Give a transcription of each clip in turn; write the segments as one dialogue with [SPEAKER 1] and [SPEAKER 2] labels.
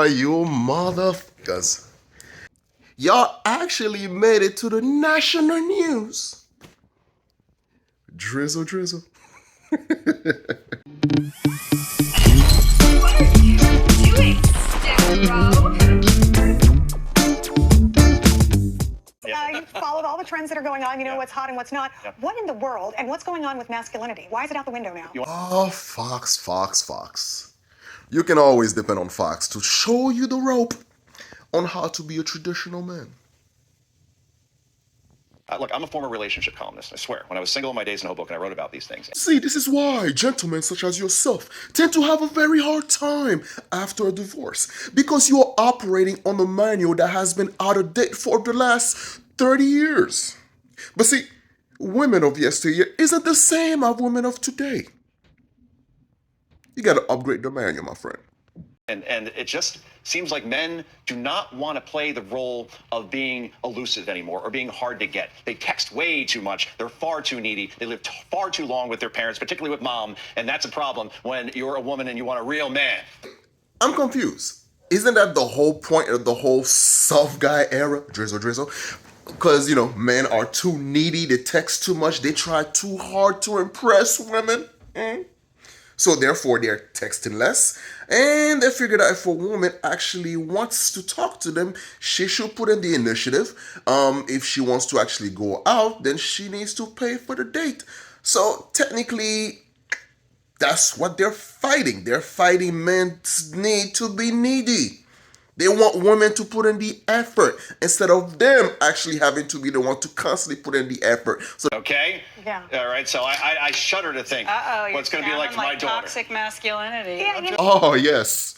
[SPEAKER 1] you motherfuckers. Y'all actually made it to the national news. Drizzle, drizzle.
[SPEAKER 2] What are you doing, Stero?
[SPEAKER 3] You've followed all the trends that are going on. You know what's hot and what's not. What in the world and what's going on with masculinity? Why is it out the window now?
[SPEAKER 1] Oh, Fox, Fox, Fox. You can always depend on Fox to show you the rope on how to be a traditional man.
[SPEAKER 4] Look, I'm a former relationship columnist, I swear. When I was single in my days in Hoboken, I wrote about these things.
[SPEAKER 1] See, this is why gentlemen such as yourself tend to have a very hard time after a divorce, because you are operating on a manual that has been out of date for the last 30 years. But see, women of yesteryear isn't the same as women of today. You gotta upgrade the manual, my friend.
[SPEAKER 4] And it just seems like men do not want to play the role of being elusive anymore or being hard to get. They text way too much. They're far too needy. They live far too long with their parents, particularly with mom. And that's a problem when you're a woman and you want a real man.
[SPEAKER 1] I'm confused. Isn't that the whole point of the whole soft guy era? Drizzle, drizzle. Because, you know, men are too needy. They text too much. They try too hard to impress women. So therefore, they're texting less. And they figured out if a woman actually wants to talk to them, she should put in the initiative. If she wants to actually go out, then she needs to pay for the date. So technically, that's what they're fighting. They're fighting men's need to be needy. They want women to put in the effort instead of them actually having to be the one to constantly put in the effort. So
[SPEAKER 4] Okay?
[SPEAKER 3] Yeah.
[SPEAKER 4] All right. So I shudder to think what's going to be like for my daughter.
[SPEAKER 2] Toxic masculinity.
[SPEAKER 3] Yeah,
[SPEAKER 1] oh, yes.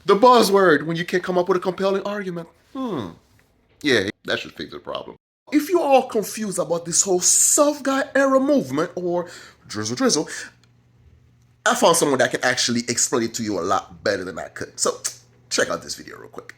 [SPEAKER 1] The buzzword when you can't come up with a compelling argument. Yeah, that should fix the problem. If you're all confused about this whole soft guy era movement or drizzle drizzle, I found someone that can actually explain it to you a lot better than I could. So check out this video real quick.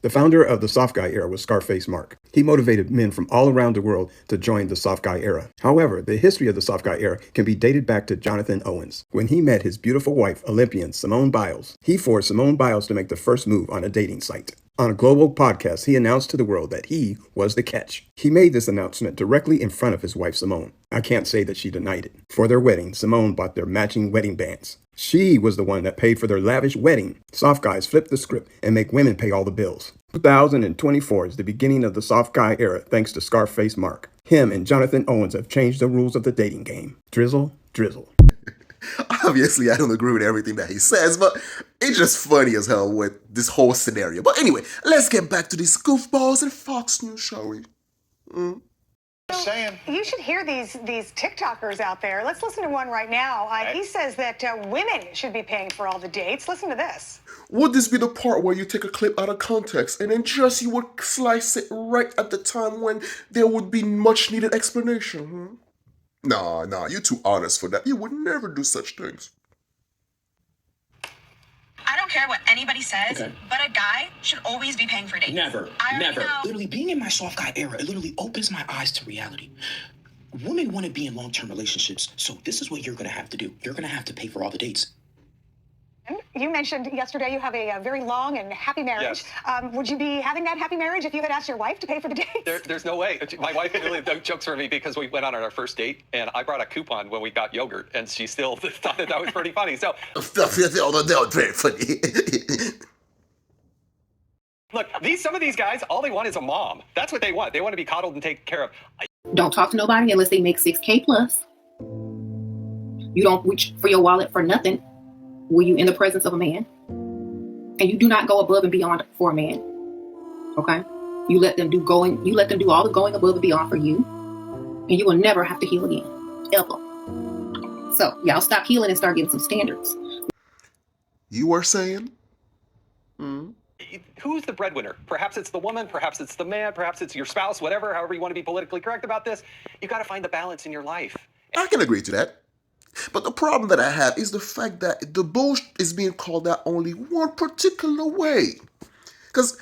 [SPEAKER 5] The founder of the soft guy era was Scarface Mark. He motivated men from all around the world to join the soft guy era. However, the history of the soft guy era can be dated back to Jonathan Owens. When he met his beautiful wife, Olympian Simone Biles, he forced Simone Biles to make the first move on a dating site. On a global podcast, he announced to the world that he was the catch. He made this announcement directly in front of his wife, Simone. I can't say that she denied it. For their wedding, Simone bought their matching wedding bands. She was the one that paid for their lavish wedding. Soft guys flip the script and make women pay all the bills. 2024 is the beginning of the soft guy era thanks to Scarface Mark. Him and Jonathan Owens have changed the rules of the dating game. Drizzle, drizzle.
[SPEAKER 1] Obviously, I don't agree with everything that he says, but it's just funny as hell with this whole scenario. But anyway, let's get back to these goofballs and Fox News, shall we?
[SPEAKER 4] Saying.
[SPEAKER 3] You should hear these TikTokers out there. Let's listen to one right now. He says that women should be paying for all the dates. Listen to this.
[SPEAKER 1] Would this be the part where you take a clip out of context and then just you would slice it right at the time when there would be much needed explanation? Nah, you're too honest for that. You would never do such things.
[SPEAKER 6] I don't care what anybody says, but a guy should always be paying for dates.
[SPEAKER 7] Never. Literally, being in my soft guy era, it literally opens my eyes to reality. Women want to be in long-term relationships, so this is what you're going to have to do. You're going to have to pay for all the dates.
[SPEAKER 3] You mentioned yesterday you have a very long and happy marriage.
[SPEAKER 4] Yes.
[SPEAKER 3] Would you be having that happy marriage if you had asked your wife to pay for the dates?
[SPEAKER 8] There's no way. My wife really jokes for me because we went on our first date and I brought a coupon when we got yogurt and she still thought that was pretty funny. So
[SPEAKER 1] Very funny.
[SPEAKER 8] look, some of these guys, all they want is a mom. That's what they want. They want to be coddled and taken care of.
[SPEAKER 9] Don't talk to nobody unless they make 6K plus. You don't reach for your wallet for nothing when you in the presence of a man. And you do not go above and beyond for a man. Okay? You let them do all the going above and beyond for you. And you will never have to heal again. Ever. So y'all stop healing and start getting some standards.
[SPEAKER 1] You were saying?
[SPEAKER 8] Who's the breadwinner? Perhaps it's the woman, perhaps it's the man, perhaps it's your spouse, whatever, however you want to be politically correct about this. You got to find the balance in your life.
[SPEAKER 1] I can agree to that. But the problem that I have is the fact that the bullshit is being called out only one particular way. Because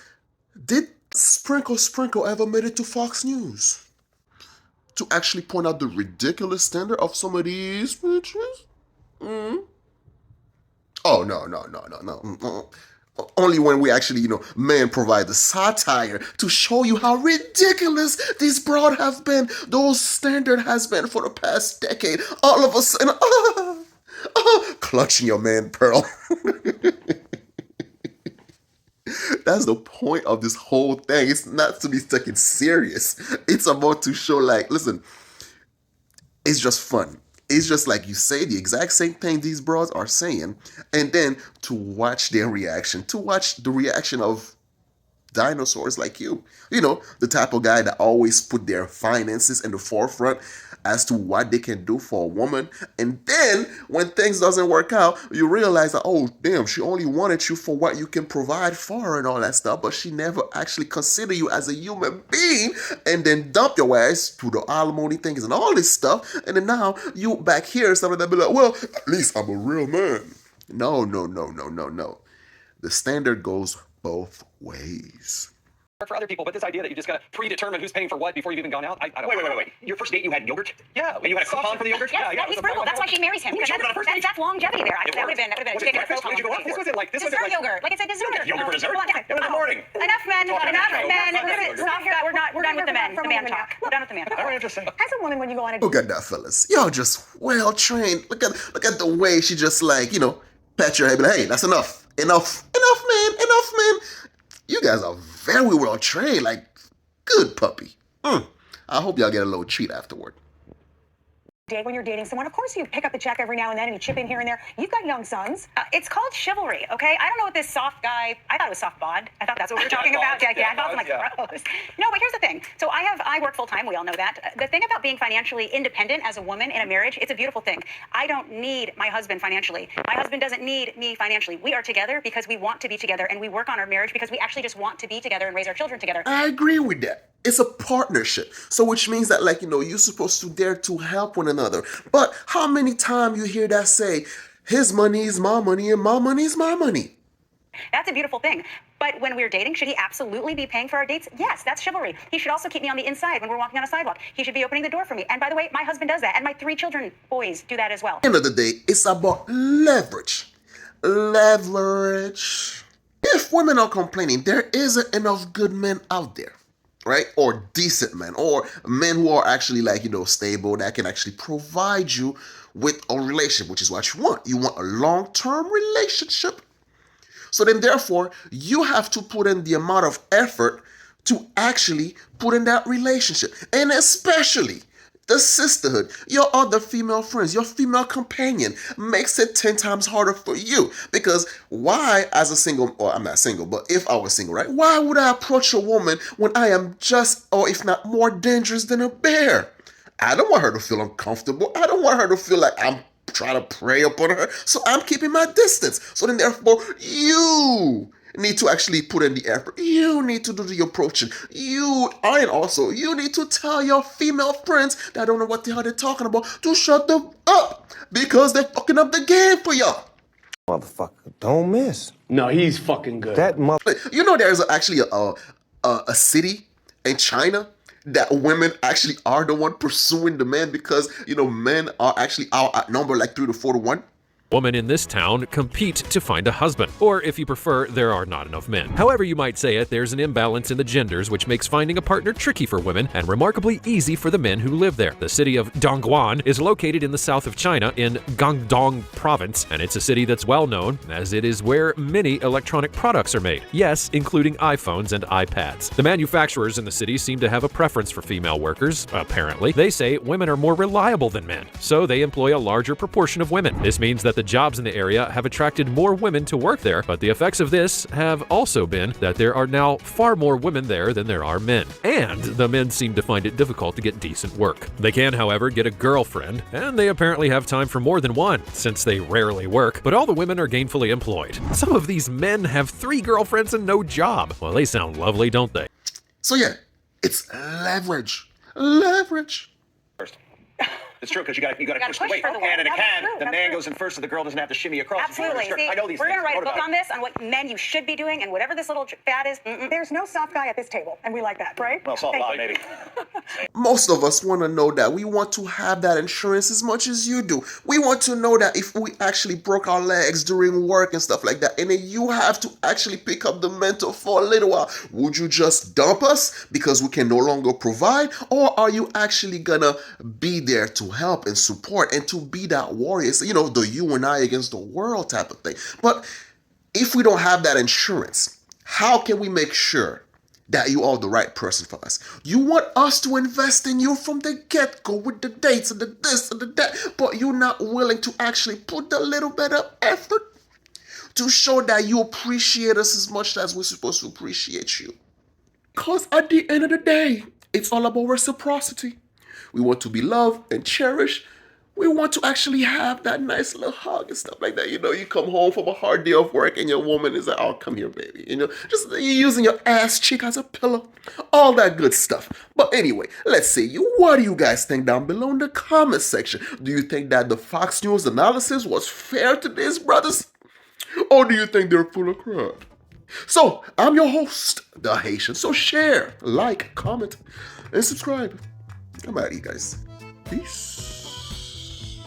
[SPEAKER 1] did Sprinkle ever made it to Fox News to actually point out the ridiculous standard of some of these bitches? Oh, no. Only when we actually, men provide the satire to show you how ridiculous these broad have been, those standard has been for the past decade. All of a sudden, clutching your man pearl. That's the point of this whole thing. It's not to be taken serious. It's about to show, like, listen, it's just fun. It's just like you say the exact same thing these bros are saying, and then to watch their reaction, to watch the reaction of dinosaurs like you. The type of guy that always put their finances in the forefront as to what they can do for a woman. And then when things doesn't work out, you realize that, oh, damn, she only wanted you for what you can provide for her and all that stuff, but she never actually considered you as a human being, and then dump your ass to the alimony things and all this stuff. And then now you back here, something that be like, well, at least I'm a real man. No. The standard goes both ways.
[SPEAKER 8] For other people, but this idea that you just gotta predetermine who's paying for what before you've even gone out, I don't know.
[SPEAKER 4] Wait. Your first date, you had yogurt?
[SPEAKER 8] Yeah.
[SPEAKER 4] And you had a coupon for the yogurt?
[SPEAKER 2] Yes, he's brutal. That's why she marries him. That's longevity there. That would have been a ticket.
[SPEAKER 4] What did you go out for?
[SPEAKER 8] This wasn't like
[SPEAKER 2] Dessert yogurt. Like I said, dessert.
[SPEAKER 4] Yogurt for dessert? It was in the morning.
[SPEAKER 2] Enough men. We're done with the men. The man talk. We're done with the man talk.
[SPEAKER 4] All right, interesting.
[SPEAKER 3] As a woman, when you go on a
[SPEAKER 1] Look at that, fellas. Y'all just well trained. Look at the way she just pat your head and be like, hey, that's enough. Enough, man. You guys are very well trained. Like, good puppy. I hope y'all get a little treat afterward.
[SPEAKER 3] date when you're dating someone. Of course, you pick up the check every now and then and you chip in here and there. You've got young sons.
[SPEAKER 2] It's called chivalry, okay? I don't know what this soft guy, I thought it was soft bod. I thought that's what we were talking about. Yeah, I'm like, gross. No, but here's the thing. So I work full time. We all know that. The thing about being financially independent as a woman in a marriage, it's a beautiful thing. I don't need my husband financially. My husband doesn't need me financially. We are together because we want to be together, and we work on our marriage because we actually just want to be together and raise our children together.
[SPEAKER 1] I agree with that. It's a partnership. So which means that, like, you're supposed to dare to help one another. But how many times you hear that say, his money is my money and my money is my money?
[SPEAKER 2] That's a beautiful thing. But when we're dating, should he absolutely be paying for our dates? Yes, that's chivalry. He should also keep me on the inside when we're walking on a sidewalk. He should be opening the door for me. And by the way, my husband does that. And my 3 children, boys, do that as well.
[SPEAKER 1] At the end of the day, it's about leverage. Leverage. If women are complaining, there isn't enough good men out there, right? Or decent men, or men who are actually, like, stable, that can actually provide you with a relationship, which is what you want. You want a long-term relationship. So then, therefore, you have to put in the amount of effort to actually put in that relationship. And especially the sisterhood, your other female friends, your female companion makes it 10 times harder for you. Because why, as a single, or I'm not single, but if I was single, right? Why would I approach a woman when I am just, or if not more dangerous than a bear? I don't want her to feel uncomfortable. I don't want her to feel like I'm trying to prey upon her. So I'm keeping my distance. So then, therefore, you need to actually put in the effort. You need to do the approaching. And also, you need to tell your female friends that don't know what the hell they're talking about to shut them up, because they're fucking up the game for y'all.
[SPEAKER 10] Motherfucker, don't miss.
[SPEAKER 11] No, he's fucking good.
[SPEAKER 10] That mother.
[SPEAKER 1] There's actually a city in China that women actually are the one pursuing the men, because men are actually outnumbered like 3 to 4 to 1.
[SPEAKER 12] Women in this town compete to find a husband, or if you prefer, there are not enough men. However you might say it, there's an imbalance in the genders, which makes finding a partner tricky for women and remarkably easy for the men who live there. The city of Dongguan is located in the south of China in Guangdong province, and it's a city that's well known as it is where many electronic products are made. Yes, including iPhones and iPads. The manufacturers in the city seem to have a preference for female workers, apparently. They say women are more reliable than men, so they employ a larger proportion of women. This means that the jobs in the area have attracted more women to work there, but the effects of this have also been that there are now far more women there than there are men. And the men seem to find it difficult to get decent work. They can, however, get a girlfriend, and they apparently have time for more than one, since they rarely work, but all the women are gainfully employed. Some of these men have 3 girlfriends and no job. Well, they sound lovely, don't they?
[SPEAKER 1] So yeah, it's leverage. Leverage.
[SPEAKER 4] It's true, because you got to push the weight.
[SPEAKER 2] for the
[SPEAKER 4] And in a
[SPEAKER 2] weight. Yeah,
[SPEAKER 4] cab,
[SPEAKER 2] that's true.
[SPEAKER 4] the
[SPEAKER 2] That's
[SPEAKER 4] man
[SPEAKER 2] true.
[SPEAKER 4] goes in first, so the girl doesn't have to shimmy across.
[SPEAKER 2] Absolutely. See,
[SPEAKER 4] I know these
[SPEAKER 2] we're
[SPEAKER 4] things.
[SPEAKER 2] going to write a
[SPEAKER 4] What
[SPEAKER 2] book
[SPEAKER 4] about
[SPEAKER 2] on
[SPEAKER 4] it?
[SPEAKER 2] this, on what men you should be doing, and whatever this little fad is.
[SPEAKER 3] There's no soft guy at this table, and we like that, right?
[SPEAKER 4] Well, soft lot, maybe.
[SPEAKER 1] Most of us want to know that. We want to have that insurance as much as you do. We want to know that if we actually broke our legs during work and stuff like that, and then you have to actually pick up the mentor for a little while, would you just dump us because we can no longer provide? Or are you actually gonna be there to help and support and to be that warrior? So, you know, the you and I against the world type of thing. But if we don't have that insurance, how can we make sure that you are the right person for us? You want us to invest in you from the get-go with the dates and the this and the that, but you're not willing to actually put a little bit of effort to show that you appreciate us as much as we're supposed to appreciate you. Because at the end of the day, it's all about reciprocity. We want to be loved and cherished. We want to actually have that nice little hug and stuff like that. You know, you come home from a hard day of work and your woman is like, oh, come here, baby. You know, just you're using your ass cheek as a pillow. All that good stuff. But anyway, let's see. What do you guys think down below in the comment section? Do you think that the Fox News analysis was fair to these brothers? Or do you think they're full of crap? So, I'm your host, The Haitian. So share, like, comment, and subscribe. I'm out of you guys. Peace.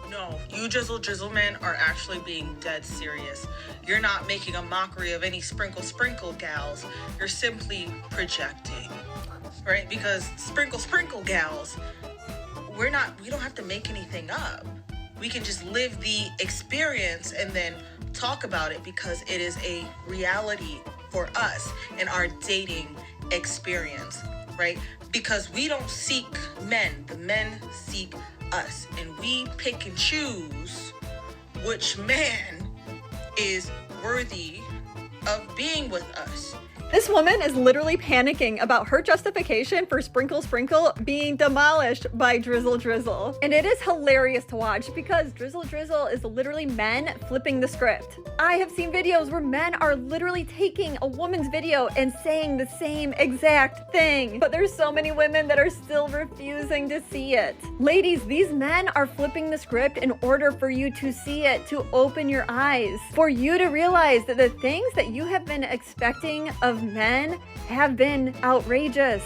[SPEAKER 11] No, you drizzle men are actually being dead serious. You're not making a mockery of any sprinkle gals. You're simply projecting, right? Because sprinkle gals, we don't have to make anything up. We can just live the experience and then talk about it because it is a reality for us in our dating experience, right? Because we don't seek men, the men seek us, and we pick and choose which man is worthy of being with us.
[SPEAKER 13] This woman is literally panicking about her justification for Sprinkle being demolished by Drizzle. And it is hilarious to watch because Drizzle is literally men flipping the script. I have seen videos where men are literally taking a woman's video and saying the same exact thing. But there's so many women that are still refusing to see it. Ladies, these men are flipping the script in order for you to see it, to open your eyes, for you to realize that the things that you have been expecting of men have been outrageous.